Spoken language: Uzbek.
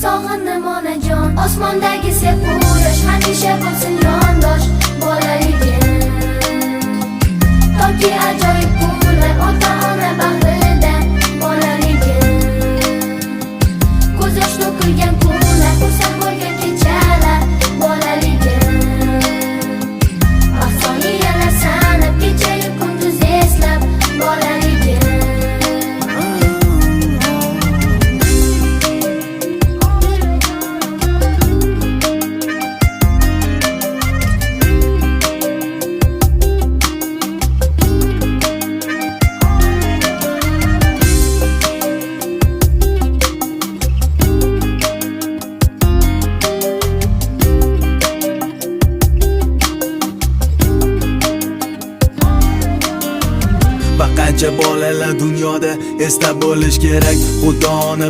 Sog'indim onajon, osmondagi sepu yosh hamisha bo'lsin yondosh bolaligim. Toki ajoyib kunlar ota-ona bag'rida bolaligim. Ko'z yosh to'kilgan kunlar, xursand bo'lgan kechalar bolaligim. Soniyalar sanab, kechayu kunduz eslab bolaligim. Qancha bolalar dunyoda eslab bo'lish kerak. Xudoni